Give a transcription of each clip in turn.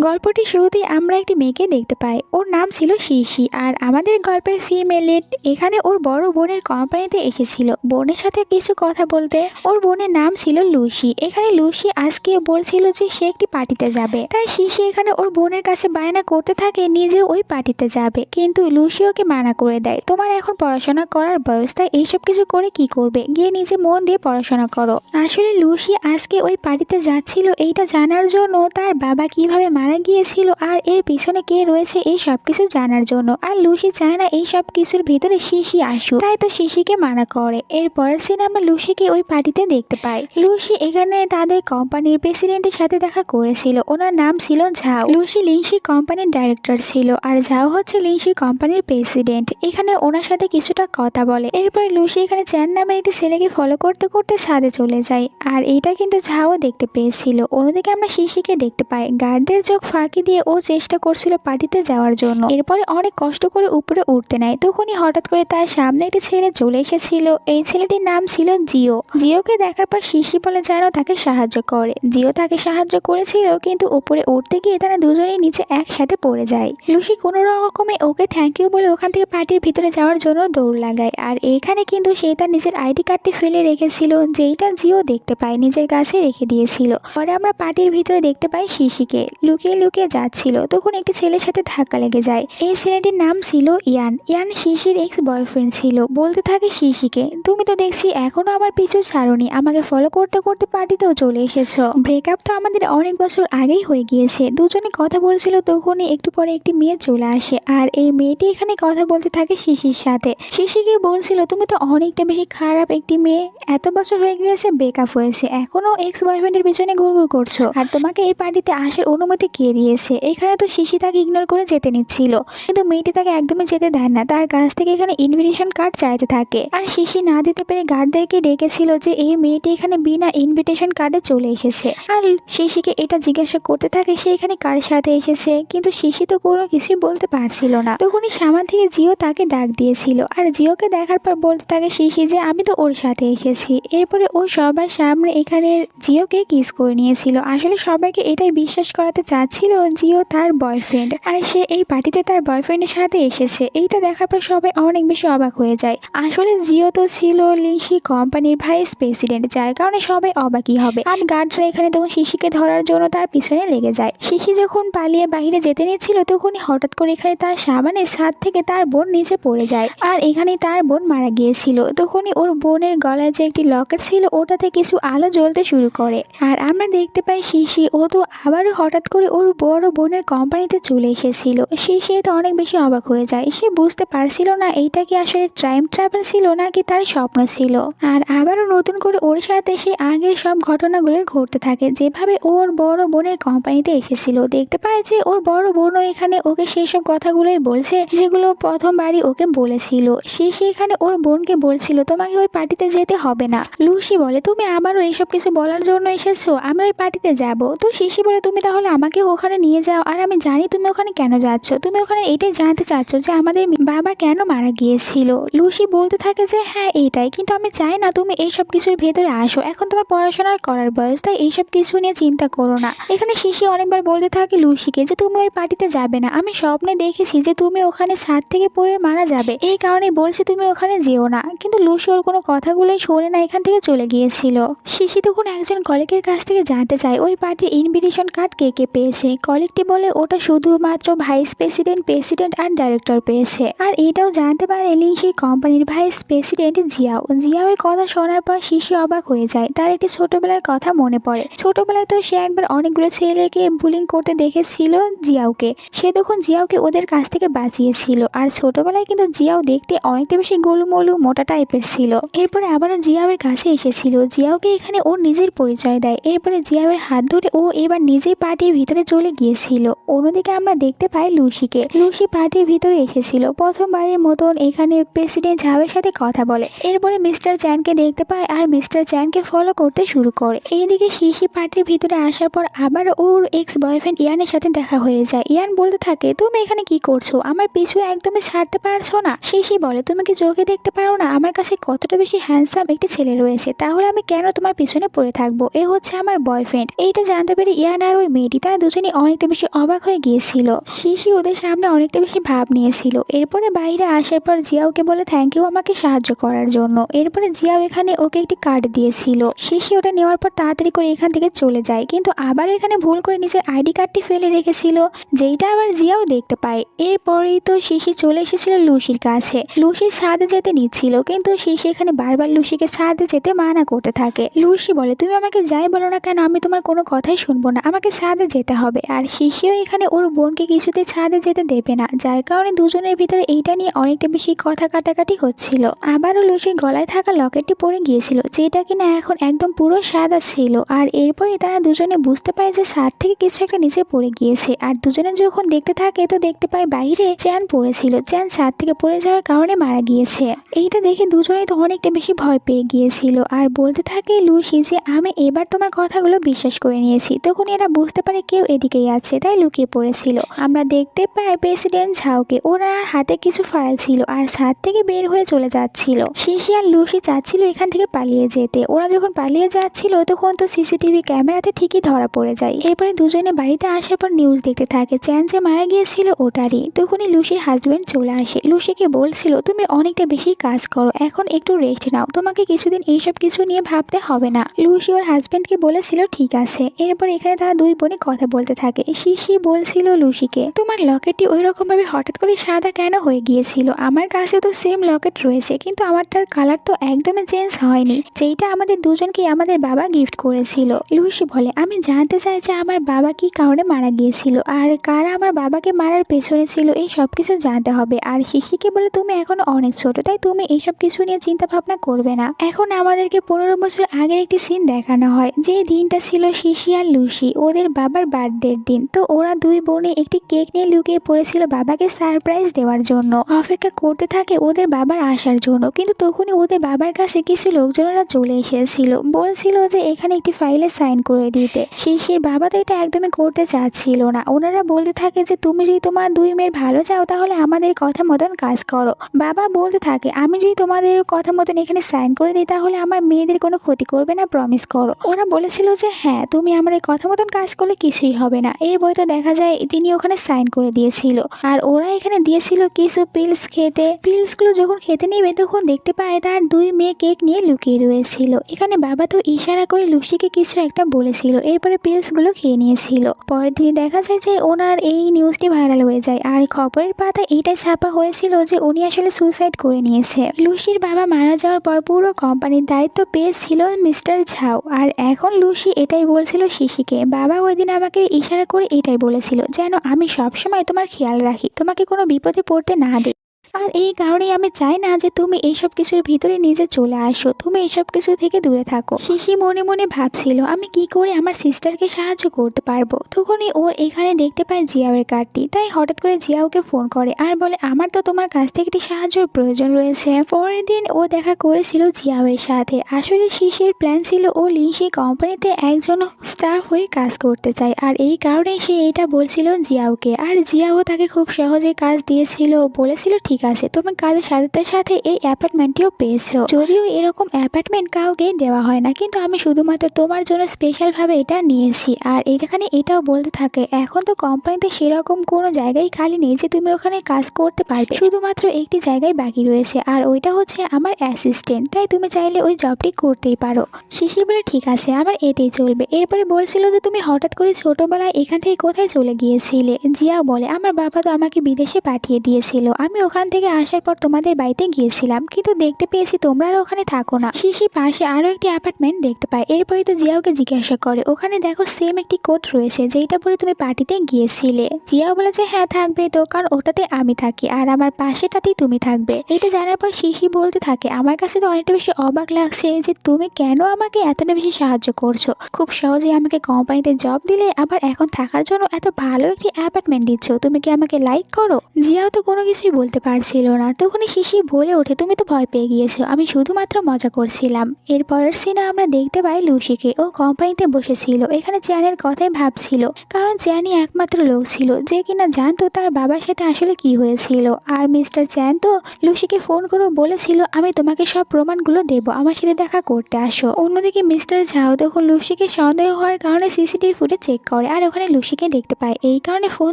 গল্পটি শুরুতেই আমরা একটি মেয়েকে দেখতে পাই। ওর নাম ছিল শিশি। আর আমাদের গল্পের ফিমেল লিড এখানে ওর বড় বোনের কোম্পানিতে এসেছিল বোনের সাথে কিছু কথা বলতে। ওর বোনের নাম ছিল লুসি। এখানে লুসি আজকে বলছিল যে সে একটি পার্টিতে যাবে, তাই শিশি এখানে ওর বোনের কাছে বায়না করতে থাকে নিজে ওই পার্টিতে যাবে, কিন্তু লুসি ওকে মানা করে দেয়। তোমার এখন পড়াশোনা করার বয়স, তাই এইসব কিছু করে কি করবে, গিয়ে নিজে মন দিয়ে পড়াশোনা করো। আসলে লুসি আজকে ওই পার্টিতে যাচ্ছিল এইটা জানার জন্য, তার বাবা কিভাবে মারা গিয়েছিল আর এর পিছনে কে রয়েছে এই সবকিছু জানার জন্য। আর লুসি চায় না এই সব কিছুর ভিতরে শিশি আসুক, তাই তো শিশিকে মানা করে। এর পরের সিনে আমরা লুসিকে ওই পার্টিতে দেখতে পাই। লুসি এখানে তাদের কোম্পানির প্রেসিডেন্টের সাথে দেখা করেছিল, ওনার নাম ছিল ঝাও। লুসি লিনসি কোম্পানির ডাইরেক্টর ছিল আর ঝাও হচ্ছে লিনসি কোম্পানির প্রেসিডেন্ট। এখানে ওনার সাথে কিছুটা কথা বলে। এরপর লুসি এখানে চ্যান নামের একটি ছেলেকে ফলো করতে করতে ছাদে চলে যায়, আর এইটা কিন্তু ঝাও দেখতে পেয়েছিল। অন্যদিকে আমরা শিশিকে দেখতে পাই গার্ডদের চোখ ফাঁকি দিয়ে ও চেষ্টা করছিল পার্টিতে যাওয়ার জন্য। এরপরে অনেক কষ্ট করে উপরে উঠতে নেয়, তখনই হঠাৎ করে তার সামনে একটি ছেলে চলে এসেছিল। এই ছেলেটির নাম ছিল জিও। জিওকে দেখার পর শিশি বলে যেন তাকে সাহায্য করে। জিও তাকে সাহায্য করেছিল, কিন্তু উপরে উঠতে গিয়ে তারা দুজনেই নিচে একসাথে পড়ে যায়। লুসি কোনো রকমে ওকে থ্যাংক ইউ বলে ওখান থেকে পার্টির ভিতরে যাওয়ার জন্য দৌড় লাগায়। আর এইখানে কিন্তু সে তার নিজের আইডি কার্ডটি ফেলে রেখেছিল, যেইটা জিও দেখতে পায়, নিজের কাছে রেখে দিয়েছিল। পরে আমরা পার্টির ভিতরে দেখতে পাই শিশিকে লুকিয়ে লুকিয়ে যাচ্ছিল, তখন একটি ছেলের সাথে ধাক্কা লেগে যায়। এই ছেলেটির নাম ছিল ইয়ান। ইয়ান শিশির এক্স বয়ফ্রেন্ড ছিল। বলতে থাকে শিশিকে, তুমি তো দেখছি এখনো আমার পিছু ছাড়োনি, আমাকে ফলো করতে করতে পার্টিতেও চলে এসেছো। ব্রেকআপ তো আমাদের অনেক বছর আগেই হয়ে গিয়েছে। দুজনে কথা বলছিল, তখনই একটু পরে একটি মেয়ে চলে আসে, আর এই মেয়েটি এখানে কথা বলতে থাকে শিশির সাথে। শিশিকে বলছিল, তুমি তো অনেকটা বেশি খারাপ একটি মেয়ে, এত বছর হয়ে গিয়েছে ব্রেকআপ হয়েছে, এখনো এক্স বয়ফ্রেন্ডের পিছনে ঘুরঘুর করছো, আর তোমাকে এই পার্টিতে আসার অনুমতি কে দিয়েছে? এখানে তো শিশি তাকে ইগনোর করে যেতে নিচ্ছিল, কিন্তু মেয়েটি তাকে একদমই যেতে দেয় না, তার কাছ থেকে এখানে ইনভিটেশন কার্ড চাইতে থাকে। আর শিশি না দিতে পেরে গার্ডদেরকে ডেকেছিল যে এই মেয়েটি এখানে বিনা ইনভিটেশন কার্ডে চলে এসেছে। আর শিশিকে এটা জিজ্ঞাসা করতে থাকে সে এখানে কার সাথে এসেছে, কিন্তু শিশি তো কোনো কিছুই বলতে পারছিল না। তখনই সামনে থেকে জিও তাকে ডাক দিয়েছিল, আর জিওকে দেখার পর বলতে থাকে শিশি যে আমি তো ওর সাথে এসেছি। এরপরে ও সবার সামনে এখানে জিওকে কিস করে নিয়েছিল। আসলে সবাইকে এটাই বিশ্বাস করাতে চাচ্ছিল জিও তার বয়ফ্রেন্ড, আর সে এই পার্টিতে তার বয়ফ্রেন্ডের সাথে এসেছে। এইটা দেখার পর সবাই অনেক বেশি অবাক হয়ে যায়। আসলে জিও তো ছিল লিনসি কোম্পানির ভাইস প্রেসিডেন্ট, যার কারণে সবাই অবাকই হবে। আর গার্ডরা এখানে তখন শিশিকে ধরার জন্য তার পিছনে লেগে যায়। শিশি যখন পালিয়ে বাইরে যেতে নিচ্ছিল, তখনই হঠাৎ করে এখানে তার সামনে ছাদ থেকে তার বোন নিচে পড়ে যায়, আর এখানে তার বোন মারা গিয়েছিল। তখনই ওর বোনের গলায় যে একটি লকেট ছিল ওটাতে কিছু আলো জ্বলতে শুরু করে, আর আমরা দেখতে পাই শিশি ও তো আবারও হঠাৎ করে ওর বড় বোনের কোম্পানিতে চলে এসেছিল। শিশি তো অনেক বেশি অবাক হয়ে যায়, সে বুঝতে পারছিল না এইটা কি আসলে টাইম ট্রাভেল ছিল নাকি তার স্বপ্ন ছিল। আর আবারও নতুন করে ওর সাথে সে আগের সব ঘটনাগুলো ঘটতে থাকে, যেভাবে ওর বড় বোনের কোম্পানিতে এসেছিল। দেখতে পায় যে ওর বড় বোনও এখানে ওকে সেই সব কথাগুলোই বলছে যেগুলো প্রথমবারই ওকে বলেছিল। শিশি এখানে ওর বোনকে বলছিল তোমাকে ওই পার্টিতে যেতে হবে না। লুসি বলে তুমি আবারও এইসব কিছু বলার জন্য এসেছো, আমি ওই পার্টিতে যাব। তো শিশি বলে তুমি তাহলে আমাকে ওখানে নিয়ে যাও, আর আমি জানি তুমি ওখানে কেন যাচ্ছ, তুমি ওখানে এটাই জানতে চাচ্ছ যে আমাদের বাবা কেন মারা গিয়েছিল। লুসি বলতে থাকে যে হ্যাঁ এইটাই, কিন্তু আমি চাই না তুমি এইসব কিছুর ভেতরে আসো, এখন তোমার পড়াশোনার করার বয়স, তাই এইসব কিছু নিয়ে চিন্তা করো না। এখানে শিশি অনেকবার বলতে থাকে লুসিকে যে তুমি ওই পার্টিতে যাবে না, আমি স্বপ্নে দেখেছি যে তুমি ওখানে ছাদ থেকে পড়ে মারা যাবে, এই কারণে বলছি তুমি ওখানে যেও না। কিন্তু লুসি ওর কোনো কথাগুলোই শোনে না, এখান থেকে চলে গিয়েছিল। শিশি তখন একজন কলিগের কাছ থেকে জানতে চায় ওই পার্টির ইনভিটেশন কার্ড কে কে পেয়েছে। কলিগটি বলে ওটা শুধুমাত্র ভাইস প্রেসিডেন্ট, প্রেসিডেন্ট আর ডাইরেক্টর পেয়েছে। আর এটাও জানতে পারে লিনসি কোম্পানির ভাইস প্রেসিডেন্ট জিয়াও। জিয়াওয়ের কথা শোনার পর শিশি অবাক হয়ে যায়, তার একটি ছোটবেলার কথা মনে পড়ে। ছোটবেলায় তো সে একবার অনেকগুলো ছেলেকে বুলিং করতে দেখেছিল জিয়াওকে, সে তখন জিয়াওকে ওদের কাছ থেকে বাঁচিয়েছিল। আর ছোটবেলায় কিন্তু জিয়াও দেখতে অনেকটা বেশি গোলুমলু মোটা টাইপের ছিল। এরপরে আবারও জিয়াওয়ের কাছে এসেছিল, জিয়াওকে এখানে ওর নিজের পরিচয় দেয়। এরপরে জিয়াওয়ের হাত ধরে ও এবার নিজেই পার্টির ভিতরে চলে গিয়েছিল। অন্যদিকে আমরা দেখতে পাই লুসিকে। লুসি পার্টির ভিতরে এসেছিল, প্রথমবারের মতন এখানে প্রেসিডেন্ট ঝাওয়ের সাথে কথা বলে। এরপরে মিস্টার চ্যানকে দেখতে পায় আর মিস্টার চ্যানকে ফলো করতে শুরু করে। এইদিকে শিশি পার্টির ভিতরে আসার পর আবার ওর এক্স বয়ফ্রেন্ড ইয়ানের সাথে দেখা হয়ে যায়। ইয়ান বলতে থাকে তুমি এখানে কি করছো, আমার পিছু একদমই ছাড়তে পারছো না। শিশি বলে তুমি কি চোখে দেখতে পারো না আমার কাছে কতটা বেশি হ্যান্ডসাম একটি ছেলে রয়েছে, তাহলে আমি কেন তোমার পিছনে পড়ে থাকবো, এ হচ্ছে আমার বয়ফ্রেন্ড। এইটা জানতে পেরে ইয়ান আর ওই মেয়েটি তারা দুজনে অনেকটা বেশি অবাক হয়ে গিয়েছিল। শিশি ওদের সামনে অনেকটা বেশি ভাব নিয়েছিল। এরপরে বাইরে আসার পর জিয়াওকে বলে থ্যাংক ইউ আমাকে সাহায্য করার জন্য। এরপরে জিয়াও এখানে ওকে একটি কার্ড দিয়েছিল। শিশি ওটা নেওয়ার পর তাড়াতাড়ি করে এখান থেকে চলে যায়, কিন্তু আবারও এখানে ভুল করে নিজের আইডি কার্ডটি ফেলে রেখেছিল, যেইটা আবার জিয়াও দেখতে পায়। এরপরেই তো শিশি চলে এসেছিল লুসির কাছে। লুসি ছাদে যেতে নিচ্ছিল, কিন্তু শিশি এখানে বারবার লুসিকে ছাদে যেতে মানা করতে থাকে। লুসি বলে তুমি আমাকে যাই বলো না কেন আমি তোমার কোনো কথাই শুনবো না, আমাকে ছাদে যেতে হবে। আর শিশিও এখানে ওর বোনকে কিছুতে ছাদে যেতে দেবে না, যার কারণে দুজনের ভিতরে এইটা নিয়ে অনেকটা বেশি কথা কাটাকাটি হচ্ছিল। আবারও লুসির গলায় থাকা লকেটটি পড়ে গিয়েছিল, যেটা কিনা এখন একদম পুরো সাদা ছিল। আর এরপরে তারা দুজনে বুঝতে পারে যে ছাদ থেকে কিছু একটা নিচে পড়ে গিয়েছে। আর দুজনে যখন দেখতে থাকে তো দেখতে পায় বাইরে চ্যান পড়েছিল, চ্যান ছাদ থেকে পড়ে যাওয়ার কারণে মারা গিয়েছে। এইটা দেখে দুজনেই তো অনেকটা বেশি ভয় পেয়ে গিয়েছিল আর বলতে থাকে লুসি যে আমি এবার তোমার কথাগুলো বিশ্বাস করে নিয়েছি। তখন এরা বুঝতে পারে কেউ এদিকেই আছে, তাই লুকিয়ে পড়েছিল। আমরা দেখতে পাই প্রেসিডেন্ট ঝাউকে, ওনার হাতে কিছু ফাইল ছিল আর ছাদ থেকে বের হয়ে চলে যাচ্ছিল। শিশি আর লুসি চাচ্ছিল এখান থেকে পালিয়ে যেতে। ওরা যখন পালিয়ে যাচ্ছিল তখন তো সিসিটিভি ক্যামেরাতে ঠিকই ধরা পড়ে যায়। এরপরে দুজনে বাড়িতে আসার পর নিউজ দেখতে থাকে চ্যান যে মারা গিয়েছিল ওটারই। তখনই লুসির হাজবেন্ড চলে আসে, লুসিকে বলছিল তুমি অনেকটা বেশি কাজ করো, এখন একটু রেস্ট নাও, তোমাকে কিছুদিন এইসব কিছু নিয়ে ভাবতে হবে না। লুসি ওর হাজবেন্ডকে বলেছিল ঠিক আছে। এরপর এখানে তারা দুই বোনে কথা বলতে থাকে। শিশি বলছিল লুসিকে তোমার লকেটটি ওই রকম ভাবে হঠাৎ করে সাদা কেন হয়ে গিয়েছিল? আমার কাছে তো সেম লকেট রয়েছে, কিন্তু আমারটার কালার তো একদমই চেঞ্জ হয়নি, যেইটা আমাদের দুজনকে আমাদের বাবা গিফট করেছিল। লুসি বলে আমি জানতে চাই যে আমার বাবা কি কারণে মারা গিয়েছিল আর কারা আমার বাবাকে মারার পেছনে ছিল, এই সব কিছু জানতে হবে। আর শিশিকে বলে তুমি এখনো অনেক ছোট, তাই তুমি এইসব কিছু নিয়ে চিন্তা ভাবনা করবে না। এখন আমাদেরকে 15 বছর আগের একটি সিন দেখানো হয়, যে দিনটা ছিল শিশি আর লুসি ওদের বাবার বার্থডের দিন। তো ওরা দুই বোনে একটি কেক নিয়ে লুকিয়ে পড়েছিল বাবাকে সারপ্রাইজ দেওয়ার জন্য, অপেক্ষা করতে থাকে ওদের বাবার আসার জন্য। কিন্তু তখনই ওদের বাবার কাছে কিছু লোকজনেরা চলে এসেছিল, বলছিল যে এখানে একটি ফাইলে সাইন করে দিতে। শিশির বাবা তো এটা একদমই করতে চাচ্ছিল না। ওনারা বলতে থাকে যে তুমি যদি তোমার দুই মেয়ের ভালো চাও তাহলে আমাদের কথা মতন কাজ করো। বাবা বলতে থাকে আমি যদি তোমাদের কথা মতন এখানে সাইন করে দিই তাহলে আমার মেয়েদের কোনো ক্ষতি করবে না, প্রমিস করো। ওরা বলেছিল যে হ্যাঁ তুমি আমাদের কথা মতন কাজ করলে কিছুই হবে না। এই বইতে দেখা যায় তিনি ওখানে সাইন করে দিয়েছিল। আর ওরা এখানে দিয়েছিল কিছু পিলস খেতে। পিলসগুলো যখন খেতে নেবে তখন দেখতে পায় তার দুই মেয়ে কেক নিয়ে লুকিয়ে রয়েছিল। এখানে বাবা তো ইশারা করে লুসিকে কিছু একটা বলেছিল, এরপরে পিলসগুলো খেয়ে নিয়েছিল। পরের দিনে দেখা যায় যে ওনার এই নিউজটি ভাইরাল হয়ে যায় আর খবরের পাতায় এইটাই ছাপা হয়েছিল যে উনি আসলে সুসাইড করে নিয়েছে। লুসির বাবা মারা যাওয়ার পর পুরো কোম্পানির দায়িত্ব পেয়েছিল মিস্টার ঝাও। আর এখন লুসি এটাই বলছিল শিশিকে বাবা ওই দিন আমাকে ইশারা করে এটাই বলেছিল যেন আমি সবসময় তোমার খেয়াল রাখি, তোমাকে কোনো বিপদে পড়তে না দিই। আর এই কারণেই আমি চাই না যে তুমি এইসব কিছুর ভিতরে নিজে চলে আসো, তুমি এইসব কিছু থেকে দূরে থাকো। শিশি মনে মনে ভাবছিল আমি কি করে আমার সিস্টারকে সাহায্য করতে পারবো। তখনই ওর এখানে দেখতে পায় জিয়াওয়ের কার্ডটি, তাই হঠাৎ করে জিয়াওকে ফোন করে আর বলে আমার তো তোমার কাছ থেকে একটি সাহায্যের প্রয়োজন রয়েছে। পরের দিন ও দেখা করেছিল জিয়াওয়ের সাথে। আসলে শিশির প্ল্যান ছিল ও লিনসি কোম্পানিতে একজন স্টাফ হয়ে কাজ করতে চায়, আর এই কারণে সে এটা বলছিল জিয়াওকে। আর জিয়াও তাকে খুব সহজে কাজ দিয়েছিল, বলেছিল ঠিক আছে তুমি কাজের সাথে সাথে এই অ্যাপার্টমেন্টটিও পেয়েছো। যদিও এরকম অ্যাপার্টমেন্ট কাউকে দেওয়া হয় না, কিন্তু আমি শুধুমাত্র তোমার জন্য স্পেশাল ভাবে এটা নিয়েছি। আর এখানে এটাও বলতে থাকে এখন তো কোম্পানিতে সেরকম কোনো জায়গায় খালি নেই যে তুমি ওখানে কাজ করতে পারবে, শুধুমাত্র একটি জায়গায় বাকি রয়েছে আর ওইটা হচ্ছে আমার অ্যাসিস্ট্যান্ট, তাই তুমি চাইলে ওই জবটি করতেই পারো। শিশির বলে ঠিক আছে আমার এতেই চলবে। এরপরে বলছিল যে তুমি হঠাৎ করে ছোটবেলায় এখান থেকে কোথায় চলে গিয়েছিলে। জিয়া বলে আমার বাবা তো আমাকে বিদেশে পাঠিয়ে দিয়েছিল, আমি ওখান থেকে আসার পর তোমাদের বাড়িতে গিয়েছিলাম, কিন্তু দেখতে পেয়েছি তোমরা আর ওখানে থাকো না। শিশি পাশে আরো একটি অ্যাপার্টমেন্ট দেখতে পায়। এরপরে তো জিয়াওকে জিজ্ঞাসা করে ওখানে দেখো সেম একটি কোট রয়েছে যেটা পরে তুমি পার্টিতে গিয়েছিলে। জিয়াও বলে যে হ্যাঁ থাকবে তো, কারণ ওটাতে আমি থাকি আর আমার পাশেটাতেই তুমি থাকবে। এটা জানার পর শিশি বলতে থাকে আমার কাছে তো অনেকটা বেশি অবাক লাগছে যে তুমি কেন আমাকে এতটা বেশি সাহায্য করছো, খুব সহজেই আমাকে কোম্পানিতে জব দিলে আবার এখন থাকার জন্য এত ভালো একটি অ্যাপার্টমেন্ট দিচ্ছ, তুমি কি আমাকে লাইক করো? জিয়াও তো কোনো কিছুই বলতে পারছে পারছিল না। তখনই শিশি বলে ওঠে, তুমি তো ভয় পেয়ে গিয়েছো, আমি শুধুমাত্র মজা করছিলাম। এরপরের সিনে আমরা দেখতে পাই লুসিকে। ও কোম্পানিতে বসেছিল, এখানে চ্যানের কথাই ভাবছিল, কারণ চ্যানই একমাত্র লোক ছিল যে কিনা জানতো তার বাবার সাথে আসলে কি হয়েছিল। আর মিস্টার চ্যান তো লুসিকে ফোন করে বলেছিল, আমি তোমাকে সব প্রমাণগুলো দেবো, আমার সাথে দেখা করতে আসো। অন্যদিকে মিস্টার ঝাও তখন লুসিকে সন্দেহ হওয়ার কারণে সিসিটিভি ফুটেজ চেক করে, আর ওখানে লুসিকে দেখতে পায়। এই কারণে ফোন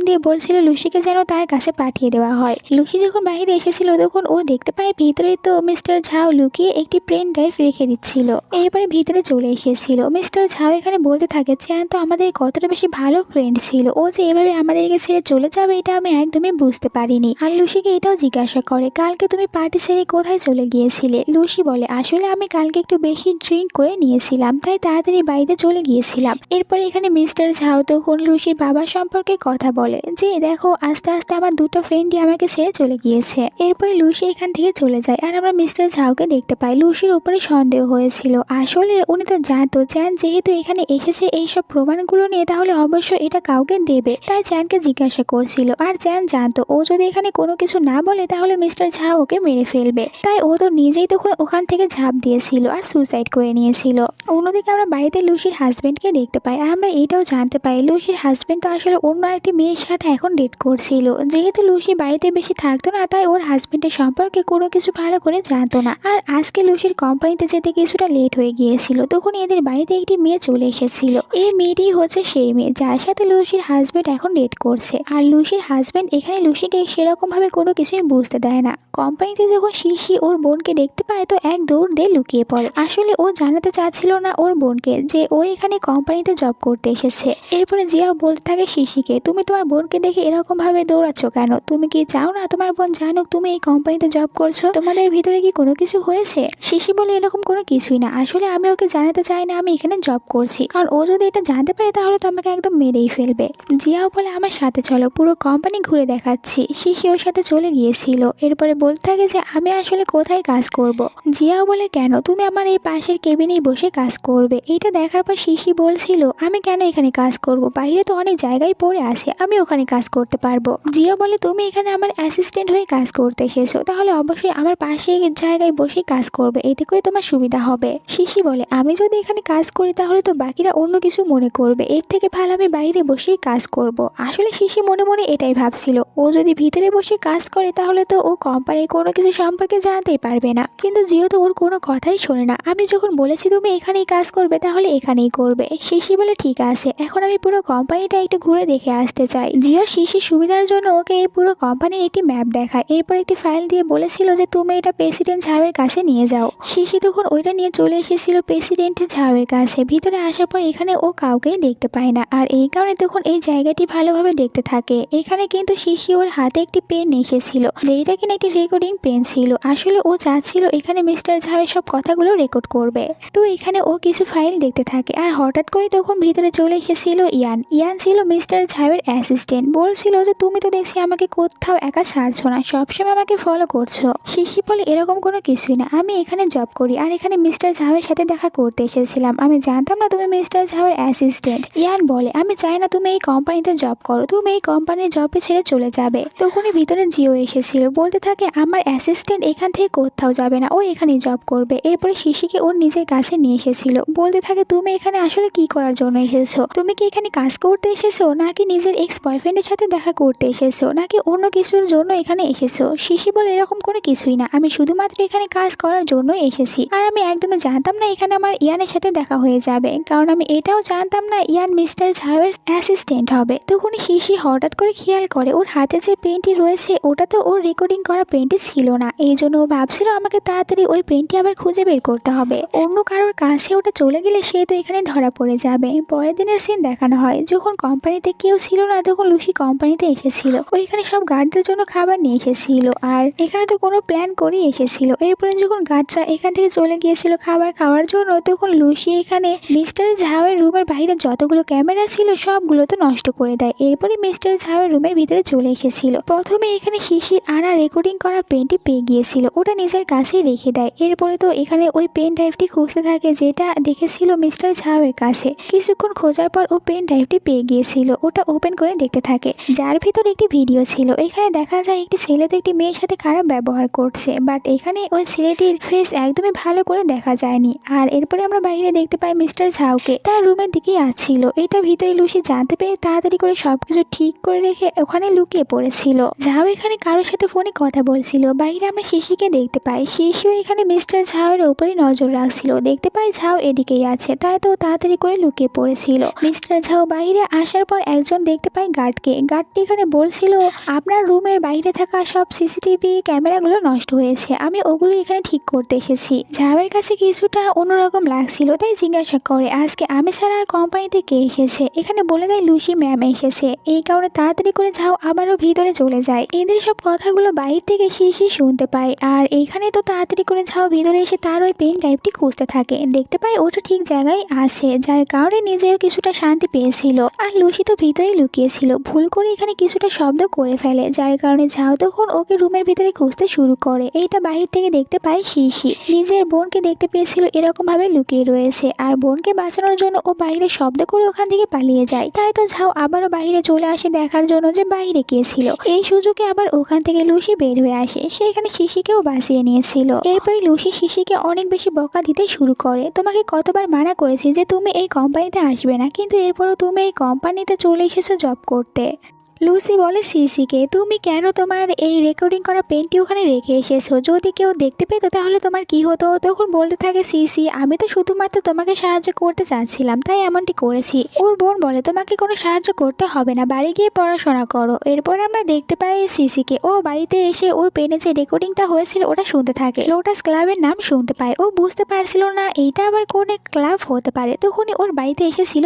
দিয়ে বলছিল লুসিকে যেন তার কাছে পাঠিয়ে দেওয়া হয়। লুসি যখন বাইরে এসেছিল তখন ও দেখতে পায় ভিতরে তো মিস্টার ঝাও লুকিয়ে একটি পেন ড্রাইভ রেখে দিচ্ছিল। এরপরে ভিতরে চলে এসেছিল। মিস্টার ঝাও এখানে বলতে থাকে, চ্যান তো আমাদের কতটা বেশি ভালো ফ্রেন্ড ছিল, ও যে এভাবে আমাদেরকে ছেড়ে চলে যাবে এটা আমি একদমই বুঝতে পারিনি। আর লুসিকে এটাও জিজ্ঞাসা করে, কালকে তুমি পার্টি ছেড়ে কোথায় চলে গিয়েছিলে? লুসি বলে, আসলে আমি কালকে একটু বেশি ড্রিঙ্ক করে নিয়েছিলাম, তাই তাড়াতাড়ি বাড়িতে চলে গিয়েছিলাম। এরপরে এখানে মিস্টার ঝাও তখন লুসির বাবা সম্পর্কে কথা বলে, যে দেখো আস্তে আস্তে আমার দুটো ফ্রেন্ডই আমাকে ছেড়ে চলে গিয়েছে। এরপরে লুসি এখান থেকে চলে যায়, আর আমরা মিস্টার ঝাওকে দেখতে পাই। লুসির উপরে সন্দেহ হয়েছিল, আসলে উনি তো জানতো চ্যান যেহেতু এখানে এসেছে এইসব প্রমাণগুলো নিয়ে, তাহলে অবশ্যই এটা কাউকে দেবে, তাই চ্যানকে জিজ্ঞাসা করছিল। আর চ্যান জানতো ও যদি এখানে কোনো কিছু না বলে তাহলে মিস্টার ঝাও ওকে মেরে ফেলবে, তাই ও তো নিজেই তখন ওখান থেকে ঝাঁপ দিয়েছিল আর সুসাইড করে নিয়েছিল। অন্যদিকে আমরা বাড়িতে লুসির হাজবেন্ডকে দেখতে পাই, আর আমরা এটাও জানতে পাই লুসির হাজবেন্ড তো আসলে অন্য একটি মেয়ের সাথে এখন ডেট করছিল। যেহেতু লুসি বাড়িতে বেশি থাকতো না, তাই ওর হাজবেন্ডের সম্পর্কে কোনো কিছু ভালো করে জানতো না। আর আজকে লুসির কোম্পানিতে যেতে কিছুটা লেট হয়ে গিয়েছিল, তখন এদের বাড়িতে একটি মেয়ে চলে এসেছিল। এই মেয়েটি হচ্ছে সেই মেয়ে যার সাথে লুসির হাজবেন্ড এখন ডেট করছে। আর লুসির হাজবেন্ড এখানে লুসিকে সেরকম ভাবে কোনো কিছুই বুঝতে দেয় না। কোম্পানিতে যখন শিশি ওর বোনকে দেখতে পায় তো এক দৌড় দিয়ে লুকিয়ে পড়ে। আসলে ও জানাতে চাচ্ছিল না ওর বোনকে যে ও এখানে কোম্পানিতে জব করতে এসেছে। এরপরে জিয়াও বলতে থাকে শিশিকে, তুমি তোমার বোনকে দেখে এরকম ভাবে দৌড়াচ্ছ কেন? তুমি কি চাও না তোমার বোন জানুক তুমি এই কোম্পানিতে জব করছো? তোমাদের ভিতরে কি কোনো কিছু হয়েছে? শিশি বলে, এরকম কোনো কিছুই না, আসলে আমি ওকে জানাতে চাই না আমি এখানে জব করছি, কারণ ও যদি এটা জানতে পারে তাহলে তো আমাকে একদম মেরেই ফেলবে। জিয়াও বলে, আমার সাথে চলো, পুরো কোম্পানি ঘুরে দেখাচ্ছি। শিশি ওর সাথে চলে গিয়েছিল। এরপরে বলতে থাকে যে আমি আসলে কোথায় কাজ করব। জিয়াও বলে, কেন? তুমি আমার এই পাশের কেবিনেই বসে কাজ করবে। এটা দেখার পর শিশি বলছিল, আমি কেন এখানে কাজ করব, বাইরে তো অনেক জায়গায় পড়ে আছে, আমি ওখানে কাজ করতে পারবো। জিয়া বলে, তুমি এখানে আমার অ্যাসিস্ট্যান্ট হয়ে কাজ করতে এসেছো, তাহলে অবশ্যই আমার পাশে জায়গায় বসে কাজ করবে, এতে করে তোমার সুবিধা হবে। শিশি বলে, আমি যদি এখানে কাজ করি তাহলে তো বাকিরা অন্য কিছু মনে করবে, এর থেকে ভালো আমি বাইরে বসেই কাজ করব। আসলে শিশি মনে মনে এটাই ভাবছিল, ও যদি ভিতরে বসে কাজ করে তাহলে তো ও কোম্পানির কোনো কিছু সম্পর্কে জানতেই পারবে না। কিন্তু জিও তো ওর কোনো কথাই শোনে না। আমি যখন বলেছি তুমি এখানেই কাজ করবে তাহলে এখানেই করবে। শিশি বলে, ঠিক আছে, এখন আমি পুরো কোম্পানিটা একটু ঘুরে দেখে আসতে চাই। জিও শিশির সুবিধার জন্য ওকে এই পুরো কোম্পানির একটি ম্যাপ দেখায়। এরপর একটি ফাইল দিয়ে বলেছিল যে তুমি এটা প্রেসিডেন্ট ঝাওয়ের কাছে নিয়ে যাও। শিশি তখন ওইটা নিয়ে চলে এসেছিল প্রেসিডেন্ট ঝাওয়ের কাছে। ভিতরে আসার পর এখানে ও কাউকেই দেখতে পায় না, আর এই কারণে তখন এই জায়গাটি ভালোভাবে দেখতে থাকে। এখানে কিন্তু শিশি ওর হাতে একটি পেন এসেছিল, যেটা কিনা একটি রেকর্ডিং পেন ছিল। আসলে ও চাচ্ছিল এখানে মিস্টার ঝাওয়ের সব কথাগুলো রেকর্ড করবে। তো এখানে ও কিছু ফাইল দেখতে থাকে, আর হঠাৎ করে তখন ভিতরে চলে এসেছিল ইয়ান। ইয়ান ছিল মিস্টার ঝাওয়ের অ্যাসিস্ট্যান্ট। বলছিল যে তুমি তো দেখছি আমাকে কোথাও একা ছাড়ছো না, সবসময় আমাকে ফলো করছো। শিশি বলে, এরকম কোনো কিছুই না, আমি এখানে জব করি, আর এখানে মিস্টার ঝাওয়ের সাথে দেখা করতে এসেছিলাম, আমি জানতাম না তুমি মিস্টার ঝাওয়ের অ্যাসিস্ট্যান্ট। ইয়ান বলে, আমি চাই না তুমি এই কোম্পানিতে জব করো, তুমি এই কোম্পানির জবটি ছেড়ে চলে যাবে। তখনই ভিতরে জিও এসেছিল, বলতে থাকে আমার অ্যাসিস্ট্যান্ট এখান থেকে কোথাও যাবে না, ও এখানেই জব করবে। এরপরে শিশিকে ওর নিজের কাছে নিয়ে এসেছিল, বলতে থাকে তুমি এখানে আসলে কি করার জন্য এসেছো? তুমি কি এখানে কাজ করতে এসেছো, নাকি নিজের এক্স বয়ফ্রেন্ডের সাথে দেখা করতে এসেছো, নাকি অন্য কিছুর জন্য এখানে এসেছো? শিশি বলে, এরকম কোনো কিছুই না, আমি শুধুমাত্র এখানে কাজ করার জন্য এসেছি। আর আমি একদমই জানতাম না এখানে আমার ইয়ানের সাথে দেখা হয়ে যাবে, কারণ আমি এটাও জানতাম না ইয়ান মিস্টার ঝাওয়ের অ্যাসিস্ট্যান্ট হবে। তখনই শিশি হঠাৎ করে খেয়াল করে ওর হাতে যে পেনটি রয়েছে ওটা তো ওর রেকর্ডিং করা পেনটি ছিল না। এই জন্য ও ভাবছিল আমাকে তাড়াতাড়ি ওই পেনটি আবার খুঁজে বের করতে হবে, অন্য কারোর কাছে ওটা চলে গেলে সে তো এখানে ধরা পড়ে যাবে। পরের দিনের সিন দেখানো হয়, যখন কোম্পানিতে কেউ ছিল না তখন লুসি কোম্পানিতে এসেছিল। ওইখানে সব গার্ডদের জন্য খাবার নিয়ে এসেছিল, আর এখানে তো কোনো প্ল্যান করেই এসেছিল। এরপরে যখন গার্ডরা এখান থেকে চলে গিয়েছিল খাবার খাওয়ার জন্য, তখন লুসি এখানে মিস্টার ঝাওয়ের রুমের বাইরে যতগুলো ক্যামেরা ছিল সবগুলো তো নষ্ট করে দেয়। এরপরে মিস্টার ঝাওয়ের রুমের ভিতরে চলে এসেছিল। প্রথমে এখানে শিশির আনা রেকর্ডিং করা পেনটি পেয়ে গিয়েছিল, ওটা নিজের কাছেই রেখে দেয়। এরপরে তো এখানে ওই পেন ড্রাইভটি খুঁজতে থাকে যেটা দেখেছিল মিস্টার ঝাওয়ের কাছে। কিছুক্ষণ খোঁজার পর ও পেন ড্রাইভটি পেয়ে গিয়েছিল, ওটা ওপেন করে দেখতে থাকে, যার ভিতর একটি ভিডিও ছিল। এখানে দেখা যায় একটি ছেলে ছেলে তো একটি মেয়ের সাথে খারাপ ব্যবহার করছে, বাট এখানে ওই ছেলেটির ফেস একদমই ভালো করে দেখা যায়নি। আর এরপরে আমরা বাইরে দেখতে পাই মিস্টার ঝাউকে তার রুমের দিকেই আসছিল। এটা ভিতরে লুসি জানতে পেরে তাড়াতাড়ি করে সবকিছু ঠিক করে রেখে ওখানে লুকিয়ে পড়েছিল। ঝাউ এখানে কারোর সাথে ফোনে কথা বলছিল। বাইরে আমরা শিশিকে দেখতে পাই, শিশিও এখানে মিস্টার ঝাউয়ের উপরে নজর রাখছিল। দেখতে পাই ঝাউ এদিকেই আছে, তাই তো তাড়াতাড়ি করে লুকিয়ে পড়েছিল। মিস্টার ঝাউ বাইরে আসার পর একজন দেখতে পাই গার্ডকে। গার্ডটি এখানে বলছিল আপনার রুমের বাইরে থাকা সব সিসিটিভি ক্যামেরাগুলো নষ্ট হয়েছে, আমি ওগুলো এখানে ঠিক করতে এসেছি। ঝাউয়ের কাছে কিছুটা অন্যরকম লাগছিল, তাই জিজ্ঞাসা করে আজকে আমি ছাড়া আর কোম্পানিতে কে এসেছে। এখানে বলে দেয় লুসি ম্যাম এসেছে। এই কারণে তাড়াতাড়ি করে ঝাউ আবারও ভিতরে চলে যায়। এদের সব কথাগুলো বাইরে থেকে শিশি শুনতে পায়। আর এইখানে তো তাড়াতাড়ি করে ঝাউ ভিতরে এসে তার ওই পেন ড্রাইভটি খুঁজতে থাকে। দেখতে পায় ওটা ঠিক জায়গায় আছে, যার কারণে নিজেও কিছুটা শান্তি পেয়েছিল। আর লুসি তো ভিতরেই লুকিয়েছিল, ভুল করে এখানে কিছুটা শব্দ করে ফেলে, যার কারণে ঝাউ তখন ওকে রুমের ভিতরে খুঁজতে শুরু করে। এইটা বাহির থেকে দেখতে পায় শিশি নিজের বোনকে দেখতে পেয়েছিল এরকম ভাবে লুকিয়ে রয়েছে। আর বোনকে বাঁচানোর জন্য ও বাইরে শব্দ করে ওখান থেকে পালিয়ে যায়। তাই তো ঝাউ আবারও বাইরে চলে আসে দেখার জন্য যে বাইরে কে ছিল। এই সুযোগে আবার ওখান থেকে লুসি বের হয়ে আসে, সে এখানে শিশিকেও বাঁচিয়ে নিয়েছিল। এরপরে লুসি শিশিকে অনেক বেশি বকা দিতে শুরু করে, তোমাকে কতবার মানা করেছি যে তুমি এই কোম্পানিতে আসবে না, কিন্তু এরপরও তুমি এই কোম্পানিতে চলে এসেছো জব করতে। লুসি বলে সিসিকে তুমি কেন তোমার এই রেকর্ডিং করা পেনটি ওখানে রেখে এসেছো, যদি কেউ দেখতে পেত তাহলে তোমার কি হতো। তখন বলতে থাকে সিসি আমি তো শুধুমাত্র তোমাকে সাহায্য করতে চাচ্ছিলাম, তাই এমনটি করেছি। ওর বোন বলে তোমাকে কোনো সাহায্য করতে হবে না, বাড়ি গিয়ে পড়াশোনা করো। এরপর আমরা দেখতে পাই সিসিকে ও বাড়িতে এসে ওর পেনে যে রেকর্ডিংটা হয়েছিল ওটা শুনতে থাকে। লোটাস ক্লাবের নাম শুনতে পায়, ও বুঝতে পারছিল না এইটা আবার কোন ক্লাব হতে পারে। তখনই ওর বাড়িতে এসেছিল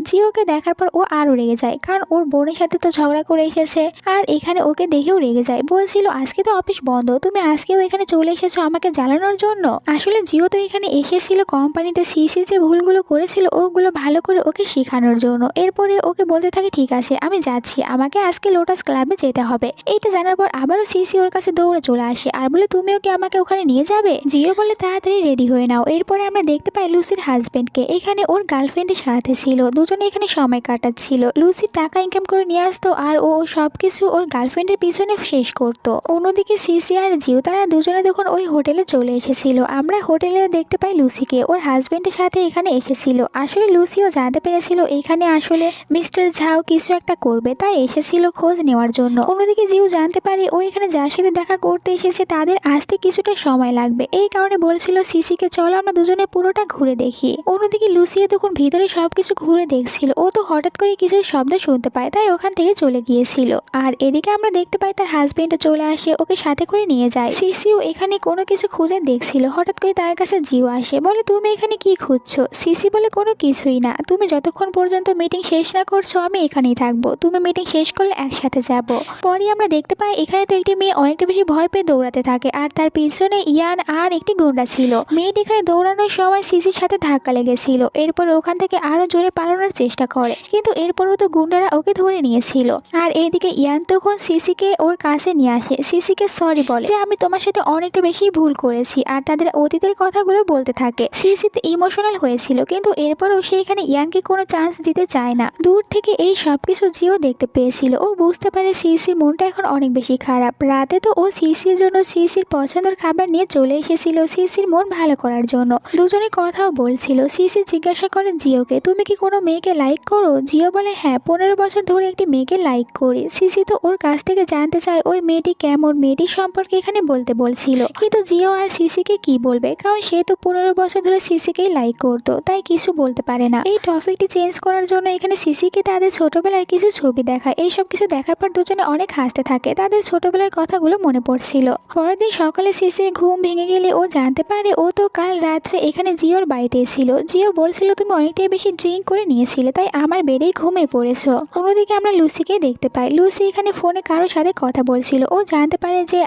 জিওকে দেখার পর ও আরো রেগে যায়, কারণ ওর বোনের সাথে তো ঝগড়া করে এসেছে। আর এখানে ওকে দেখেও রেগে যায়, বলছিল আজকে তো অফিস বন্ধ, তুমি আজকেও এখানে চলে এসেছো আমাকে জ্বালানোর জন্য। আসলে জিও তো এখানে এসেছিল কোম্পানিতে সিসি যে ভুলগুলো করেছিল ওগুলো ভালো করে ওকে শেখানোর জন্য। এরপরে ওকে বলতে থাকে ঠিক আছে আমি যাচ্ছি, আমাকে আজকে লোটাস ক্লাবে যেতে হবে। এইটা জানার পর আবারও সিসি ওর কাছে দৌড়ে চলে আসে আর বলে তুমিও কি আমাকে ওখানে নিয়ে যাবে। জিও বলে তাড়াতাড়ি রেডি হয়ে নাও। এরপরে আমরা দেখতে পাই লুসির হাজবেন্ডকে, এখানে ওর গার্লফ্রেন্ডের সাথে ছিল, দুজনে এখানে সময় কাটাচ্ছিল। লুসি টাকা ইনকাম করে নিয়ে আসতো আর ও সবকিছু ওর গার্লফ্রেন্ডের পিছনে শেষ করতো। অন্যদিকে সিসি আর জিও তারা দুজনে তখন ওই হোটেলে চলে এসেছিল। আমরা হোটেলে দেখতে পাই লুসিকে ওর হাজবেন্ডের সাথে এখানে এসেছিল। আসলে লুসিও জানতে পেরেছিল এখানে আসলে মিস্টার ঝাও কিছু একটা করবে, তাই এসেছিল খোঁজ নেওয়ার জন্য। অন্যদিকে জিও জানতে পারে ও এখানে যার সাথে দেখা করতে এসেছে তাদের আসতে কিছুটা সময় লাগবে, এই কারণে বলছিল সিসিকে চলো আমরা দুজনে পুরোটা ঘুরে দেখি। অন্যদিকে লুসিও তখন ভিতরে সবকিছু ঘুরে দেখছিল, ও তো হঠাৎ করে কিছু শব্দ শুনতে পায় তাই ওখান থেকে চলে গিয়েছিল। আর এদিকে আমরা দেখতে পাই তার হাজবেন্ড চলে আসে, ওকে সাথে করে নিয়ে যায়। সিসিও এখানে কোনো কিছু খুঁজে দেখছিল, হঠাৎ করে তার কাছে জিও আসে, বলে তুমি এখানে কি খুঁজছো। সিসি বলে কোনো কিছুই না, তুমি যতক্ষণ পর্যন্ত মিটিং শেষ না করছো আমি এখানেই থাকবো, তুমি মিটিং শেষ করলে একসাথে যাব। পরে আমরা দেখতে পাই এখানে তো একটি মেয়ে অনেকটা বেশি ভয় পেয়ে দৌড়াতে থাকে আর তার পিছনে ইয়ান আর একটি গুন্ডা ছিল। মেয়েটি এখানে দৌড়ানোর সময় সিসির সাথে ধাক্কা লেগেছিল, এরপর ওখান থেকে আরো জোরে পালানোর চেষ্টা করে, কিন্তু এরপরও তো গুন্ডারা ওকে ধরে নিয়েছিল। আর এইদিকে ইয়ান তখন সিসিকে ওর কাছে নিয়ে আসে, সিসিকে সরি বলে যে আমি তোমার সাথে অনেকটা বেশি ভুল করেছি, আর তাদের অতীতের কথাগুলো বলতে থাকে। সিসি তো ইমোশনাল হয়েছিল, কিন্তু এরপরও সে এখানে ইয়ানকে কোনো চান্স দিতে চায় না। দূর থেকে এই সবকিছু জিও দেখতে পেয়েছিল, ও বুঝতে পারে সিসির মনটা এখন অনেক বেশি খারাপ। রাতে তো ও সিসির জন্য সিসির পছন্দের খাবার নিয়ে চলে এসেছিল সিসির মন ভালো করার জন্য। দুজনে কথাও বলছিল। সিসি জিজ্ঞাসা করে জিওকে তুমি কি কোনো মেয়েকে লাইক করো। জিও বলে হ্যাঁ 15 বছর ধরে একটি মেয়েকে লাইক করি। সিসি তো ওর কাছ থেকে জানতে চায় ওই মেয়েটি কেমন, মেয়েটির সম্পর্কে এখানে বলতে বলছিল, কিন্তু জিও আর সিসিকে কি বলবে, কারণ সে তো 15 বছর ধরে সিসিকেই লাইক করতো, তাই কিছু বলতে পারে না। এই টপিকটি চেঞ্জ করার জন্য এখানে সিসিকে তাদের ছোটবেলার কিছু ছবি দেখায়। এইসব কিছু দেখার পর দুজনে অনেক হাসতে থাকে, তাদের ছোটবেলার কথাগুলো মনে পড়ছিল। পরের দিন সকালে সিসির ঘুম ভেঙে গেলে ও জানতে পারে ও তো কাল রাত্রে এখানে জিওর বাড়িতে ছিল। জিও বলছিল তুমি অনেকটাই বেশি ড্রিঙ্ক করে নিয়েছিলে তাই আমার বেডেই ঘুমিয়ে পড়েছো। অন্যদিকে আমরা লুসিকে দেখতে পাই, লুসি এখানে ফোনে কারোর সাথে কথা বলছিল। ও জানতে পারে যে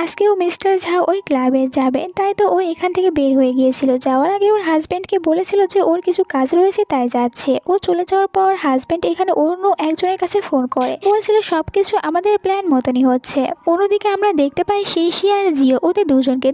আজকেও মিস্টার ঝাও ওই ক্লাবে যাবে, তাই তো ও এখান থেকে বের হয়ে গিয়েছিল। যাওয়ার আগে ওর হাজবেন্ডকে বলেছিল যে ওর কিছু কাজ রয়েছে তাই যাচ্ছে। ও চলে যাওয়ার পর হাজবেন্ড এখানে অন্য একজনের কাছে ফোন করে, বলছিল সবকিছু আমাদের প্ল্যান মতনই হচ্ছে। অন্যদিকে আমরা দেখতে পাই শিশি আর জিও ওদের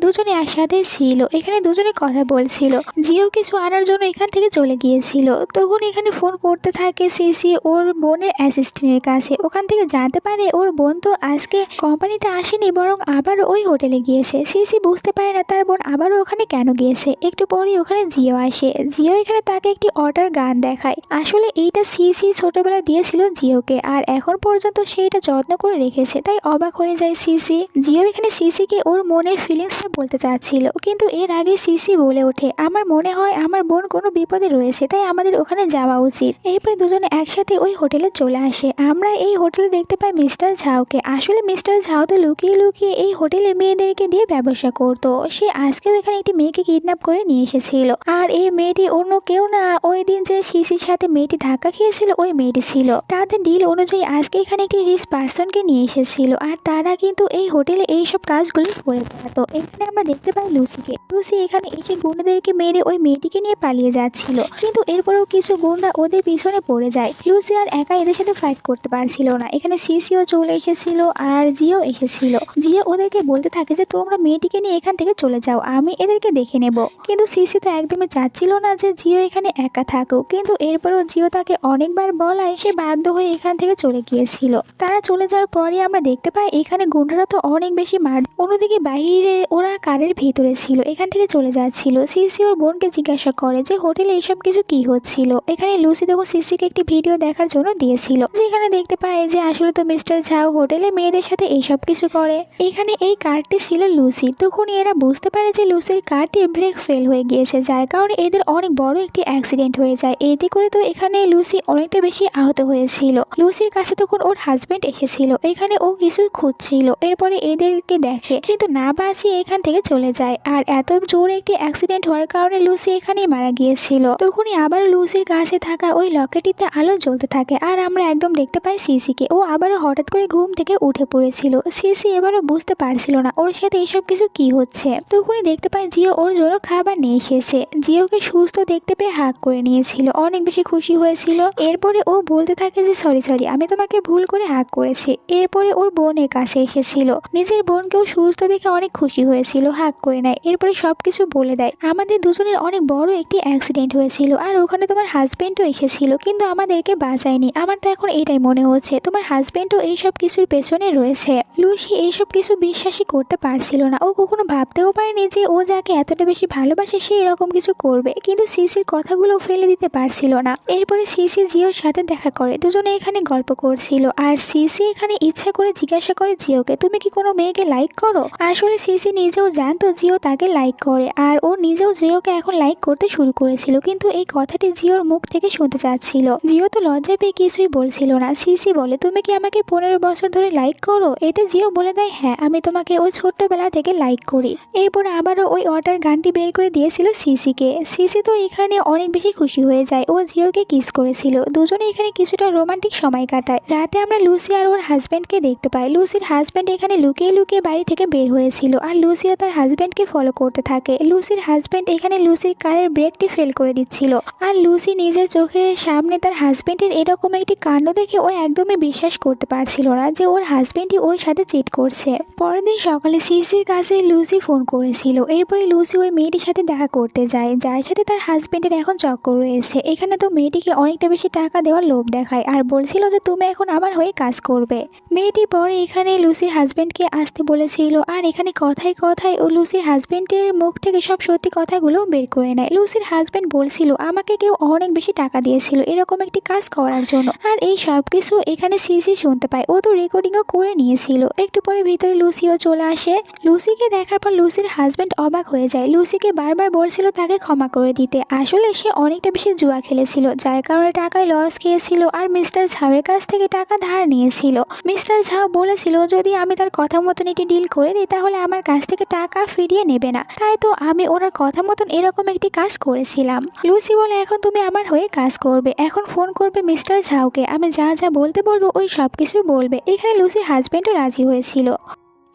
দুজনে একসাথে ছিল, এখানে দুজনে কথা বলছিল। জিও কিছু আনার জন্য এখান থেকে চলে গিয়েছিল, তখন এখানে ফোন করতে থাকে সিসি ওর বোনের অ্যাসিস্ট্যান্টের বোনের কাছে। ওখান থেকে জানতে পারে ওর বোন তো আজকে কোম্পানিতে আসেনি, বরং আবারও ওই হোটেলে গিয়েছে। সিসি বুঝতে পারে না তার বোন আবারও ওখানে কেন গিয়েছে। একটু পরেই ওখানে জিও আসে। জিও এখানে তাকে একটি অর্ডার গান দেখায়। আসলে এইটা সিসি ছোটবেলায় দিয়েছিল জিওকে, আর এখন পর্যন্ত সে এটা যত্ন করে রেখেছে, তাই অবাক হয়ে যায় সিসি। জিও এখানে সিসিকে ওর মনের ফিলিংসটা বলতে চাচ্ছিল, কিন্তু এর আগে সিসি বলে ওঠে, আমার মনে হয় আমার বোন কোনো বিপদে রয়েছে, তাই আমাদের ওখানে যাওয়া উচিত। এরপরে দুজনে একসাথে ওই হোটেলে চলে আসে। আমরা এই হোটেলে দেখতে পাই মিস্টার ঝাওকে। আসলে মিস্টার ঝাও তো লুকিয়ে লুকিয়ে এই হোটেলে মেয়েদেরকে দিয়ে ব্যবসা করতো। সে আজকেও এখানে একটি মেয়েকে কিডন্যাপ করে নিয়ে এসেছিল, আর এই মেয়েটি অন্য কেউ না, ওই দিন যে সিসির সাথে মেয়েটি ধাক্কা খেয়েছিল ওই মেয়েটি ছিল। তাদের ডিল অনুযায়ী আজকে এখানে একটি রিচ পার্সনকে নিয়ে এসেছিল, আর তারা কিন্তু এই হোটেলে এইসব কাজগুলো করে বেড়াতো। এখানে আমরা দেখতে পাই লুসিকে। লুসি এখানে এসে গুন্ডাদেরকে মেরে ওই মেয়েটিকে নিয়ে পালিয়ে যাচ্ছিল, কিন্তু এরপরেও কিছু গুন্ডা ওদের পিছনে পড়ে যায়। লুসি আর একা এদের সাথে ফাইট করতে পারছিল না। এখানে সিসিও চলে এসেছিল আর জিও এসেছিল। জিও ওদেরকে বলতে থাকে যে তোমরা মেয়েটিকে নিয়ে এখান থেকে চলে যাও, আমি এদেরকে দেখে নেব। কিন্তু সিসি তো একদমই চাচ্ছিল না যে জিও এখানে একা থাকুক, কিন্তু এরপরেও জিও তাকে অনেকবার বলায় সে বাধ্য হয়ে এখান থেকে চলে গিয়েছিল। তারা চলে যাওয়ার পরে আমরা দেখতে পাই এখানে গুন্ডারা তো অনেক বেশি মার। অন্যদিকে বাইরে ওরা কারের ভিতরে ছিল, এখান থেকে চলে যাচ্ছিল। সিসি ওর বোনকে জিজ্ঞাসা করে যে হোটেলে এইসব কিছু কি হচ্ছিল। এখানে লুসি তখন সিসিকে একটি ভিডিও দেখার জন্য দিয়েছিল, যেখানে দেখতে পায় যে আসলে তো মিস্টার ঝাও হোটেলে মেয়েদের সাথে এইসব কিছু করে। এখানে এই কারটি ছিল লুসি। তখনই এরা বুঝতে পারে যে লুসির কারটির ব্রেক ফেল হয়ে গিয়েছে, যার কারণে এদের অনেক বড় একটি অ্যাক্সিডেন্ট হয়ে যায়। এতে করে তো এখানে লুসি অনেকটা বেশি আহত হয়েছিল। লুসির কাছে তখন ওর হাজবেন্ড এসেছিল, এখানে ও কিছু খুঁজছিল। এরপরে এদেরকে দেখে, কিন্তু না বাঁচিয়ে এখান থেকে চলে যায়। আর এত জোরে একটি অ্যাক্সিডেন্ট হওয়ার কারণে লুসি এখানেই মারা গিয়েছিল। তখনই আবার লুসির কাছে থাকা ওই লকেটিতে আলো জ্বলতে থাকে, আর আমরা একদম দেখতে পাই সিসিকে। ও আবারও হঠাৎ করে ঘুম থেকে উঠে পড়েছিল। সিসি এবারও বুঝতে পারছিল না ওর সাথে এইসব কিছু কি হচ্ছে। তখনই দেখতে পাই জিও ওর জন্য খাবার নিয়ে এসেছে। জিওকে সুস্থ দেখতে পেয়ে হাগ করে নিয়েছিল, অনেক বেশি খুশি হয়েছিল। এরপরে ও বলতে থাকে যে সরি আমি তোমাকে ভুল করে হাগ করেছি। এরপরে ওর বোনের কাছে এসেছিল, নিজের বোনকেও সুস্থ দেখে অনেক খুশি হয়েছিল, হাগ করে নেয়। এরপরে সবকিছু বলে দেয়, আমাদের দুজনের অনেক বড় একটি অ্যাক্সিডেন্ট হয়েছিল, আর ওখানে তোমার হাজবেন্ডও এসেছিল, কিন্তু আমাদেরকে বাঁচায়নি। আমার তো এখন এটাই মনে হচ্ছে তোমার হাজবেন্ডও এইসব কিছুর পেছনে রয়েছে। লুসি এইসব কিছু বিশ্বাসই করতে পারছিল না। ও কখনো ভাবতেও পারেনি যে ও যাকে এতটা বেশি ভালোবাসে সে এরকম কিছু করবে, কিন্তু সিসির কথাগুলো ফেলে দিতে পারছিল না। এরপরে সিসি জিওর সাথে দেখা করে, দুজনে এখানে গল্প করছিল। আর সিসি এখানে ইচ্ছা করে জিজ্ঞাসা করে জিওকে, তুমি কি কোনো মেয়েকে লাইক করো? আসলে সিসি নিজেও জানতো জিও তাকে লাইক করে, আর ও নিজেও জিওকে এখন লাইক করতে শুরু করেছিল, কিন্তু এই কথাটি জিওর মুখ থেকে শুনতে চাচ্ছিল। জিও তো লজ্জা পেয়ে কিছুই বলছিল না। সিসি বলে, তুমি কি আমাকে 15 বছর ধরে লাইক করো? এতে জিও বলে দেয়, হ্যাঁ আমি তোমাকে ওই ছোট্টবেলা থেকে লাইক করি। এরপর আবারও ওই অর্ডার গানটি বের করে দিয়েছিল সিসিকে। সিসি তো এখানে অনেক বেশি খুশি হয়ে যায়, ও জিওকে কিস করেছিল। দুজনে এখানে কিছুটা রোমান্টিক সময় কাটায়। রাতে আমরা লুসি আর ওর হাজব্যান্ডকে দেখতে পাই। লুসির হাজব্যান্ড এখানে লুকিয়ে লুকিয়ে বাড়ি থেকে বের হয়েছিল, আর লুসিও তার হাজব্যান্ডকে ফলো করতে থাকে। লুসির হাজব্যান্ড এখানে লুসির কারের ব্রেকটি ফেল করে দিচ্ছিল, আর লুসি নিজের চোখের সামনে তার হাজব্যান্ডের এরকম একটি কাণ্ড দেখে ও একদমই বিশ্বাস করতে পারছিল না যে ওর হাজব্যান্ডই ওর সাথে চিট করছে। পরের দিন সকালে সিসির কাছে লুসি ফোন করেছিল। এরপরে লুসি ওই মেয়েটির সাথে দেখা করতে যায়, যার সাথে তার হাজব্যান্ডের এখন চক্কর রয়েছে। এখানে তো মেয়েটিকে অনেকটা বেশি টাকা দেওয়ার লোভ দেখায়, আর বলছিল যে তুমি এখন আমার হয়ে কাজ করবে। মেয়েটি পরে এখানে লুসির হাজব্যান্ডকে আসতে বলেছিল, আর এখানে কথায় কথায় ও লুসির হাজব্যান্ডের মুখ থেকে সব সত্যি কথাগুলো বের করে নেয়। লুসির হাজব্যান্ড বলছিল আমাকে কেউ অনেক বেশি টাকা দিয়েছিল এরকম একটি কাজ করার জন্য, আর এই সব কিছু এখানে সিসি শুনতে পায়। ও তো রেকর্ডিংও করে নিয়েছিল। একটু পরে ভিতরে লুসিও চলে আসে। লুসিকে দেখার পর লুসির হাজব্যান্ড অবাক হয়ে যায়। লুসিকে বারবার বলছিল তাকে ক্ষমা করে দিতে। আসলে সে অনেকটা বেশি জুয়া খেলেছিল, যার কারণে টাকায় লস খেয়েছিল, আর মিস্টার ঝাওয়ের কাছ থেকে টাকা ধার নিয়েছিল। মিস্টার ঝাও বলেছিল যদি আমি তার কথা মতন একটি ডিল করে দিই তাহলে আমার কাছ থেকে টাকা ফিরিয়ে নেবে না, তাই তো আমি ওনার কথা মতন এরকম একটি কাজ করেছিলাম। লুসি বলে এখন তুমি আমার হয়ে কাজ করবে, এখন ফোন করবে মিস্টার ঝাওকে, আমি যা যা বলতে বলবো ওই সব কিছু বলবে। এখানে লুসির হাজব্যান্ডও রাজি হয়েছিল।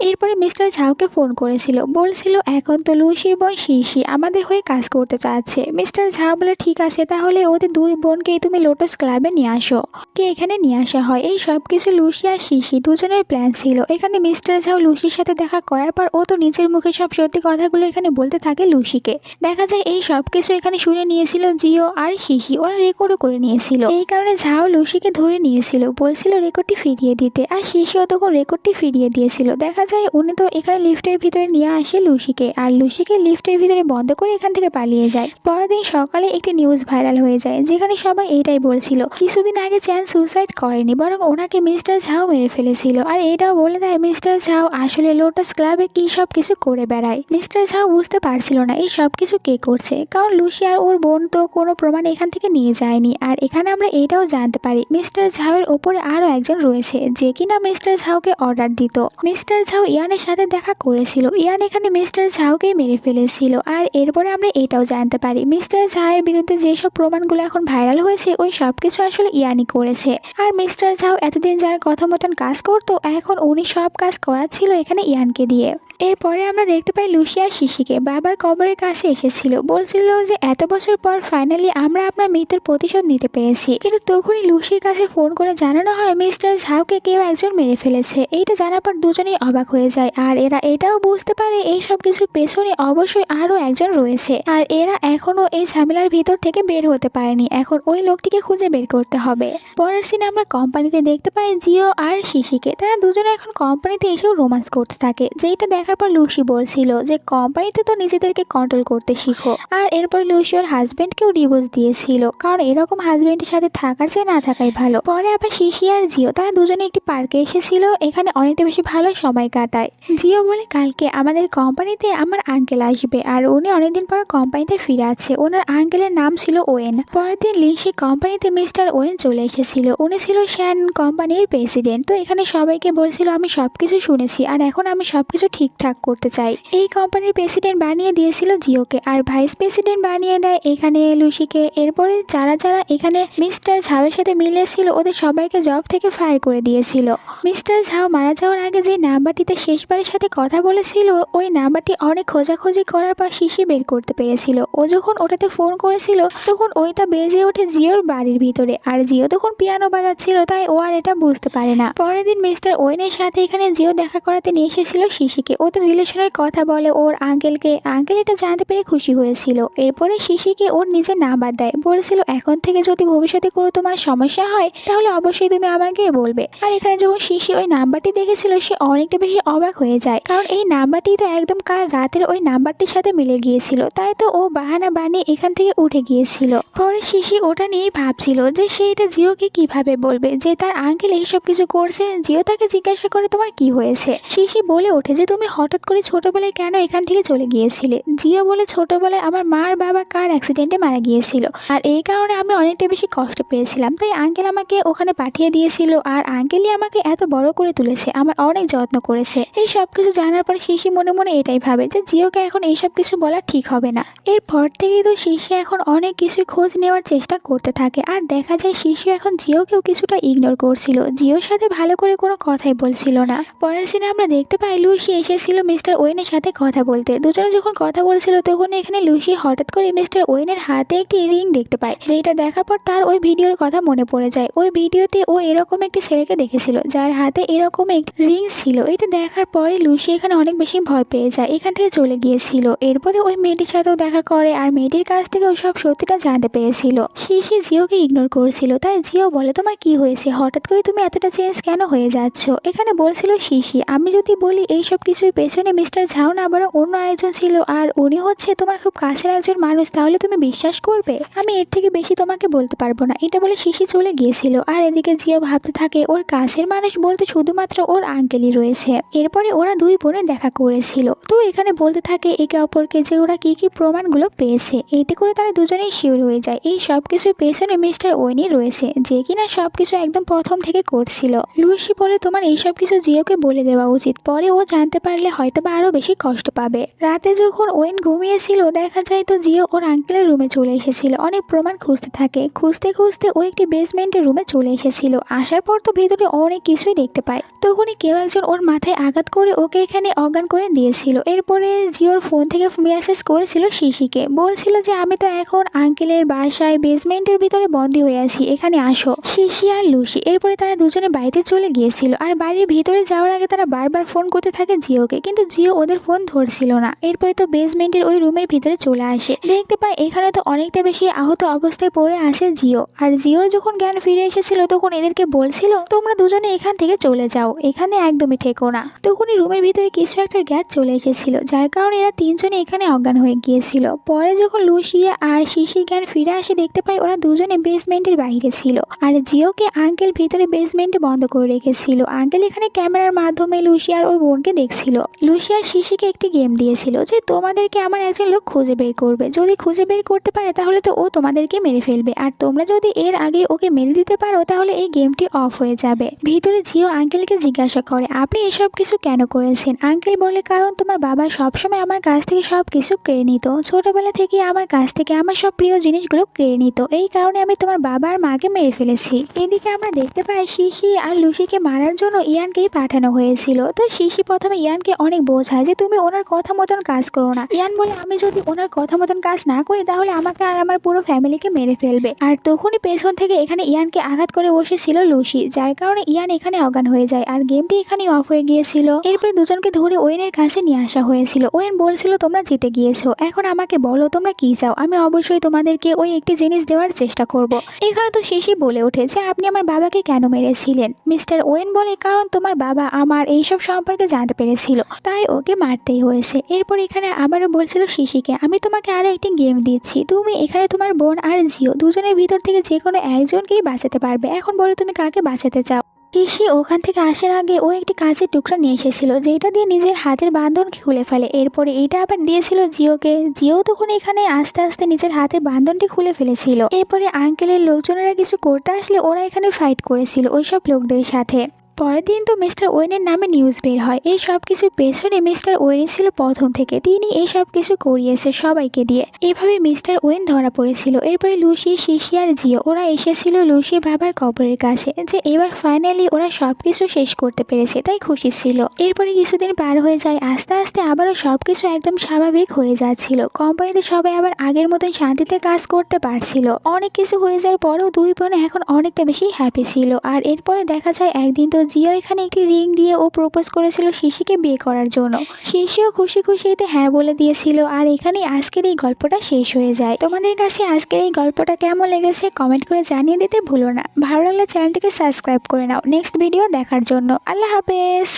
এরপরে মিস্টার ঝাউকে ফোন করেছিল, বলছিল এখন তো লুসির বোন শিশি আমাদের হয়ে কাজ করতে চাচ্ছে। মিস্টার ঝাউ বলে ঠিক আছে, তাহলে ওদের দুই বোনকেই তুমি লোটাস ক্লাবে নিয়ে আসো। কে এখানে নিয়ে আসা হয়, এই সব কিছু লুসি আর শিশি দুজনের প্ল্যান ছিল। এখানে মিস্টার ঝাউ লুসির সাথে দেখা করার পর ও তো নিজের মুখে সব সত্যি কথাগুলো এখানে বলতে থাকে লুসিকে। দেখা যায় এই সব কিছু এখানে শুনে নিয়েছিল জিও আর শিশি, ওরা রেকর্ডও করে নিয়েছিল। এই কারণে ঝাউ লুসিকে ধরে নিয়েছিল, বলছিল রেকর্ডটি ফিরিয়ে দিতে, আর শিশিও তখন রেকর্ডটি ফিরিয়ে দিয়েছিল। দেখা যায় উনি তো এখানে লিফটের ভিতরে নিয়ে আসে লুসিকে, আর লুসিকে লিফটের ভিতরে বন্ধ করে এখান থেকে পালিয়ে যায়। পরের দিন সকালে একটি নিউজ ভাইরাল হয়ে যায়, যেখানে সবাই এইটাই বলছিল কিছুদিন আগে চ্যান সুসাইড করেনি, বরং ওনাকে মিস্টার ঝাউ মেরে ফেলেছিল। আর এটাও বলে দেয় মিস্টার ঝাউ আসলে লোটাস ক্লাবে কি সব কিছু করে বেড়ায়। মিস্টার ঝাউ বুঝতে পারছিল না এই সব কিছু কে করছে, কারণ লুসি আর ওর বোন তো কোনো প্রমাণ এখান থেকে নিয়ে যায়নি। আর এখানে আমরা এটাও জানতে পারি মিস্টার ঝাউয়ের ওপরে আরো একজন রয়েছে, যে কিনা মিস্টার ঝাউকে অর্ডার দিত। মিস্টার ঝাউ ইয়ানের সাথে দেখা করেছিল, ইয়ান এখানে মিস্টার ঝাউকে মেরে ফেলেছিল। আর এরপরে আমরা এটাও জানতে পারি মিস্টার ঝাউয়ের বিরুদ্ধে যেসব প্রমাণগুলো এখন ভাইরাল হয়েছে ওই সবকিছু আসলে ইয়ানই করেছে। আর মিস্টার ঝাউ এতদিন যার কথা মতন কাজ করতো, এখন উনি সব কাজ করাচ্ছিল এখানে ইয়ানকে দিয়ে। এরপরে আমরা দেখতে পাই লুসি আর শিশিকে বাবার কবরের কাছে এসেছিল, বলছিল যে এত বছর পর ফাইনালি আমরা আপনার মৃত্যুর প্রতিশোধ নিতে পেরেছি। কিন্তু তখনই লুসির কাছে ফোন করে জানানো হয় মিস্টার ঝাউকে কেউ একজন মেরে ফেলেছে। এইটা জানার পর দুজনেই অবাক হয়ে যায়, আর এরা এটাও বুঝতে পারে এই সব কিছুর পেছনে অবশ্যই আরো একজন রয়েছে, আর এরা এখনো এই ঝামেলার ভিতর থেকে বের হতে পারেনি। এখন ওই লোকটিকে খুঁজে বের করতে হবে। পরের সিনে আমরা কোম্পানিতে দেখতে পাই জিও আর শিশিকে, তারা দুজনে এখন কোম্পানিতে এসেও রোমান্স করতে থাকে। যেটা দেখার পর লুসি বলছিল যে কোম্পানিতে তো নিজেদেরকে কন্ট্রোল করতে শিখো। আর এরপর লুসি ওর হাজবেন্ডকেও ডিভোর্স দিয়েছিল, কারণ এরকম হাজবেন্ডের সাথে থাকার চেয়ে না থাকাই ভালো। পরে আবার শিশি আর জিও তারা দুজনে একটি পার্কে এসেছিল, এখানে অনেকটা বেশি ভালো সময় কাটায়। জিও বলে কালকে আমাদের কোম্পানিতে আমার আঙ্কেল আসবে, আর উনি অনেকদিন পর কোম্পানিতে ফিরে আছে। ওনার আঙ্কেলের নাম ছিল ওয়েন। পরের দিন লিনসি কোম্পানিতে মিস্টার ওয়েন চলে এসেছিল, উনি ছিল শ্যান কোম্পানির প্রেসিডেন্ট। তো এখানে সবাইকে বলছিল আমি সবকিছু শুনেছি, আর এখন আমি সবকিছু ঠিকঠাক করতে চাই। এই কোম্পানির প্রেসিডেন্ট বানিয়ে দিয়েছিল জিওকে, আর ভাইস প্রেসিডেন্ট বানিয়ে দেয় এখানে লুসিকে। এরপরে যারা যারা এখানে মিস্টার ঝাউয়ের সাথে মিলেছিল ওদের সবাইকে জব থেকে ফায়ার করে দিয়েছিল। মিস্টার ঝাউ মারা যাওয়ার আগে যে নাম্বারটিতে শেষবারের সাথে কথা বলেছিল ওই নাম্বারটি অনেক খোঁজাখুঁজি করার পর শিশি বের করতে পেরেছিল। ও যখন ওটাতে ফোন করেছিল তখন ওইটা বেজে ওঠে জিওর বাড়ির ভিতরে, আর জিও তখন পিয়ানো বাজাচ্ছিল, তাই ও আর এটা বুঝতে পারে না। পরের দিন মিস্টার ওয়েনের সাথে এখানে জিও দেখা করাতে নিয়ে এসেছিল শিশিকে, ওদের রিলেশনের কথা বলে ওর আঙ্কেলকে। আঙ্কেল এটা জানতে পেরে খুশি হয়েছিল। এরপরে শিশিকে ওর নিজের নাম্বার দেয়, বলেছিল এখন থেকে যদি ভবিষ্যতে কোনো তোমার সমস্যা হয় তাহলে অবশ্যই তুমি আমাকে বলবে। আর এখানে যখন শিশি ওই নাম্বারটি দেখেছিল সে অনেকটা বেশি অবাক হয়ে যায়, কারণ এই নাম্বারটি তো একদম কাল রাতের ওই নাম্বারটির সাথে মিলে গিয়েছিল। তাই তো ও বাহানা বানিয়ে এখান থেকে উঠে গিয়েছিল। পরে শিশি ওটা নিয়েই ভাবছিল যে সে এটা জিওকে কিভাবে বলবে যে তার আঙ্কেল এইসব কিছু করছে। জিও তাকে জিজ্ঞাসা করে তোমার কি হয়েছে। শিশি বলে ওঠে যে তুমি হঠাৎ করে ছোটবেলায় কেন এখান থেকে চলে গিয়েছিলে। জিও বলে ছোটবেলায় আমার মার বাবা কার অ্যাক্সিডেন্টে মারা গিয়েছিল, আর এই কারণে আমি অনেকটা বেশি কষ্ট পেয়েছিলাম, তাই আঙ্কেল আমাকে ওখানে পাঠিয়ে দিয়েছিল। আর আঙ্কেলই আমাকে এত বড় করে তুলেছে, আমার অনেক যত্ন করেছে। এই সব কিছু জানার পর শিশি মনে মনে এটাই ভাবে যে জিওকে এখন এইসব কিছু বলা ঠিক হবে না। এরপর থেকেই তো শিশি এখন অনেক কিছুই খোঁজ নেওয়ার চেষ্টা করতে থাকে, আর দেখা যায় শিশি এখন জিওকেও কিছুটা ইগনোর করছিল, জিওর সাথে ভালো করে কোনো কথাই বলছিল না। পরের সিনে আমরা দেখতে পাই লুসি এসেছিল মিস্টার ওয়েনের সাথে কথা বলতে। দুজনে যখন কথা বলছিল তখন এখানে লুসি হঠাৎ করে মিস্টার ওয়েনের হাতে একটি রিং দেখতে পায়, যেটা দেখার পর তার ওই ভিডিওর কথা মনে পড়ে যায়। ওই ভিডিওতে ও এরকম একটি ছেলেকে দেখেছিল যার হাতে এরকম একটি রিং ছিল। এটা দেখার পরে লুসি এখানে অনেক বেশি ভয় পেয়ে যায়, এখান থেকে চলে গিয়েছিল। এরপরে ওই মেয়েটির সাথেও দেখা করে, আর মেয়েটির কাছ থেকে ওই সব সত্যিটা জানতে পেরেছিল। শিশি জিওকে ইগনোর করছিল, তাই জিও বলে তোমার কি হয়েছে, হঠাৎ করে তুমি এতটা চেঞ্জ কেন হয়ে যাচ্ছ। এখানে বলছিল শিশি আমি যদি বলি এইসব কিছুর পেছনে মিস্টার ঝাউ না বরং অন্য আরেকজন ছিল, আর উনি হচ্ছে তোমার খুব কাছের একজন মানুষ, তাহলে তুমি বিশ্বাস করবে। আমি এর থেকে বেশি তোমাকে বলতে পারবো না। এটা বলে শিশি চলে গিয়েছিল, আর এদিকে জিও ভাবতে থাকে ওর কাছের মানুষ বলতে শুধুমাত্র ওর আঙ্কেলই রয়েছে। এরপরে ওরা দুই বোনে দেখা করেছিল, তো এখানে বলতে থাকে একে অপরকে যে ওরা কি কি প্রমাণগুলো পেয়েছে। এতে করে তারা দুজনেই শিওর হয়ে যায় এই সব কিছুর পেছনে মিস্টার ওয়েনই রয়েছে, যে কিনা সবকিছু একদম প্রথম থেকে করছিল। লুসি বলে তোমার এইসব কিছু জিওকে বলে দেওয়া উচিত। পরে ও জানতে পারলো জানলে হয়তোবা আরো বেশি কষ্ট পাবে। রাতে যখন ওয়েন ঘুমিয়েছিল দেখা যায় তো জিও ওর আঙ্কেলের রুমে চলে এসেছিল অনেক প্রমাণ খুঁজতে থাকে। খুঁজতে খুঁজতে ও একটি বেসমেন্টের রুমে চলে এসেছিল। আসার পর তো ভিতরে অনেক কিছুই দেখতে পায়। তখনই কেউ একজন ওর মাথায় আঘাত করে ওকে এখানে অজ্ঞান করে দিয়েছিল। এরপরে জিওর ফোন থেকে মেসেজ করেছিল শিশিকে, বলছিল যে আমি তো এখন আঙ্কেলের বাসায় বেসমেন্টের ভিতরে বন্দী হয়ে আছি, এখানে আসো। শিশি আর লুসি এরপরে তারা দুজনে বাড়িতে চলে গিয়েছিল। আর বাড়ির ভিতরে যাওয়ার আগে তারা বারবার ফোন করতে থাকে জিওকে, কিন্তু জিও ওদের ফোন ধরছিল না। এরপরে তো বেসমেন্টের ওই রুমের ভিতরে চলে আসে। দেখতে পায় এখানে তো অনেকটা বেশি আহত অবস্থায় পড়ে আসে জিও। আর জিওর যখন জ্ঞান ফিরে এসেছিল তখন এদেরকে বলছিল তোমরা দুজনে এখান থেকে চলে যাও, এখানে একদমই থেকো না। তখনই রুমের ভিতরে কিছু একটা গ্যাস চলে এসেছিল, যার কারণে এরা তিনজনে এখানে অজ্ঞান হয়ে গিয়েছিল। পরে যখন লুসিয়া আর শিশির জ্ঞান ফিরে আসে দেখতে পায় ওরা দুজনে বেসমেন্টের বাইরে ছিল। আর জিওকে আঙ্কেল ভিতরে বেসমেন্টে বন্ধ করে রেখেছিল। আঙ্কেল এখানে ক্যামেরার মাধ্যমে লুসিয়া আর ওর বোনকে দেখছিল। লুসিয়া শিশিকে একটি গেম দিয়েছিল যে তোমাদেরকে আমার একজন লোক খুঁজে বের করবে, যদি খুঁজে বের করতে পারে তাহলে তো ও তোমাদেরকে মেরে ফেলবে, আর তোমরা যদি এর আগে ওকে মেরে দিতে পারো তাহলে এই গেমটি অফ হয়ে যাবে। ভিতরে জিও আঙ্কেলকে জিজ্ঞাসা করে আপনি এসব কিছু কেন করেছেন? আঙ্কেল বলে কারণ তোমার বাবা সবসময় আমার কাছ থেকে সব কিছু কেড়ে নিত, ছোটবেলা থেকে আমার কাছ থেকে আমার সব প্রিয় জিনিসগুলো কেড়ে নিত, এই কারণে আমি তোমার বাবা আর মাকে মেরে ফেলেছি। এদিকে আমরা দেখতে পাই শিশি আর লুসিকে মারার জন্য ইয়ানকেই পাঠানো হয়েছিল। তো শিশি প্রথমে ইয়ানকে অনেক বোঝায় যে তুমি ওনার কথা মতন কাজ করো না। ইয়ান বলে আমি যদি ওনার কথা মতন কাজ না করি তাহলে আমাকে আর আমার পুরো ফ্যামিলিকে মেরে ফেলবে। আর তখনই পেছন থেকে এখানে ইয়ানকে আঘাত করে বসেছিল লুসি, যার কারণে ইয়ান এখানে অজ্ঞান হয়ে যায় আর গেমটি এখানে অফ হয়ে গিয়েছিল। এরপরে দুজনকে ধরে ওয়েনের কাছে নিয়ে আসা হয়েছিল। ওয়েন বলছিল তোমরা জিতে গিয়েছো, এখন আমাকে বলো তোমরা কি চাও, আমি অবশ্যই তোমাদেরকে ওই একটি জিনিস দেওয়ার চেষ্টা করব। এখানে তো শিশি বলে ওঠে যে আপনি আমার বাবাকে কেন মেরেছিলেন? মিস্টার ওয়েন বলে কারণ তোমার বাবা আমার এইসব সম্পর্কে জানতে পেরেছিল, তাই ওকে মারতেই হয়েছে। এরপর এখানে আবারও বলছিল শিশিকে আমি তোমাকে আরো একটি গেম দিচ্ছি, তুমি এখানে তোমার বোন আর জিও দুজনের ভিতর থেকে যে কোনো একজনকেই বাঁচাতে পারবে, এখন বলো তুমি কাকে বাঁচাতে চাও। শিশি ওখান থেকে আসার আগে ও একটি কাঁচের টুকরা নিয়ে এসেছিল যেটা দিয়ে নিজের হাতের বাঁধন খুলে ফেলে। এরপরে এটা আবার দিয়েছিল জিওকে। জিও তখন এখানে আস্তে আস্তে নিজের হাতের বাঁধনটি খুলে ফেলেছিল। এরপরে আঙ্কেলের লোকজনেরা কিছু করতে আসলে ওরা এখানে ফাইট করেছিল ওইসব লোকদের সাথে। পরের দিন তো মিস্টার ওয়েনের নামে নিউজ বের হয়। এই সব কিছুর পেছনে মিস্টার ওয়েনই ছিল প্রথম থেকে, তিনি এই সব কিছু করিয়েছে সবাইকে দিয়ে। এভাবে মিস্টার ওয়েন ধরা পড়েছিল। এরপরে লুসি, শিশি আর জিও ওরা এসেছিল লুসি বাবার কবরের কাছে, যে এবার ফাইনালি ওরা সবকিছু শেষ করতে পেরেছে, তাই খুশি ছিল। এরপরে কিছুদিন পার হয়ে যায়, আস্তে আস্তে আবারও সবকিছু একদম স্বাভাবিক হয়ে যাচ্ছিল। কোম্পানিতে সবাই আবার আগের মতন শান্তিতে কাজ করতে পারছিল। অনেক কিছু হয়ে যাওয়ার পরেও দুই বোন এখন অনেকটা বেশি হ্যাপি ছিল। আর এরপরে দেখা যায় একদিন তো জিও এখানে একটি রিং দিয়ে ও প্রপোজ করেছিল শিশিকে বিয়ে করার জন্য। শিশিও খুশি খুশি এতে হ্যাঁ বলে দিয়েছিল। আর এখানেই আজকের এই গল্পটা শেষ হয়ে যায়। তোমাদের কাছে আজকের এই গল্পটা কেমন লেগেছে কমেন্ট করে জানিয়ে দিতে ভুলো না। ভালো লাগলে চ্যানেলটিকে সাবস্ক্রাইব করে নাও নেক্সট ভিডিও দেখার জন্য। আল্লাহ হাফেজ।